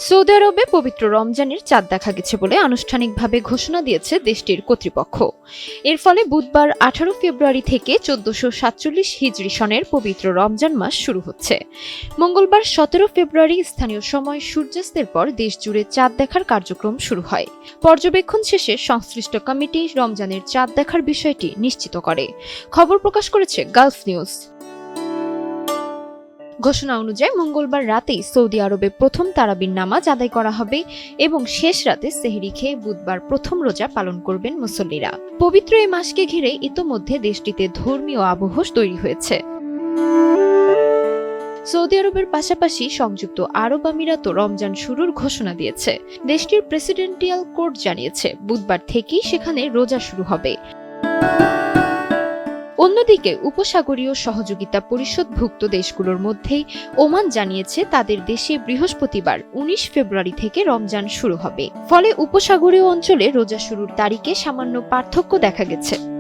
Saudi আরবে পবিত্র রমজানের চাঁদ দেখা গেছে বলে আনুষ্ঠানিকভাবে ঘোষণা দিয়েছে দেশটির কর্তৃপক্ষ। এর ফলে বুধবার 18 ফেব্রুয়ারি থেকে 1447 হিজরি সনের পবিত্র রমজান মাস শুরু হচ্ছে। মঙ্গলবার 17 ফেব্রুয়ারি স্থানীয় সময় সূর্যাস্তের পর দেশ জুড়ে চাঁদ দেখার কার্যক্রম শুরু হয়। পর্যবেক্ষণ শেষে সংশ্লিষ্ট কমিটি রমজানের চাঁদ দেখার বিষয়টি নিশ্চিত করে। খবর প্রকাশ করেছে গালফ নিউজ। ঘোষণা অনুযায়ী মঙ্গলবার রাতেই সৌদি আরবে প্রথম তারাবির নামাজ আদায় করা হবে এবং শেষ রাতে সেহরি খেয়ে বুধবার প্রথম রোজা পালন করবেন মুসল্লিরা। পবিত্র এই মাসকে ঘিরে ইতোমধ্যে দেশটিতে ধর্মীয় আবহ তৈরি হয়েছে। সৌদি আরবের পাশাপাশি সংযুক্ত আরব আমিরাতও রমজান শুরুর ঘোষণা দিয়েছে। দেশটির প্রেসিডেন্টিয়াল কোর্ট জানিয়েছে বুধবার থেকেই সেখানে রোজা শুরু হবে। অন্যদিকে উপসাগরীয় সহযোগিতা পরিষদভুক্ত দেশগুলোর মধ্যেই ওমান জানিয়েছে তাদের দেশে বৃহস্পতিবার 19 ফেব্রুয়ারি থেকে রমজান শুরু হবে। ফলে উপসাগরীয় অঞ্চলে রোজা শুরুর তারিখে সামান্য পার্থক্য দেখা গেছে।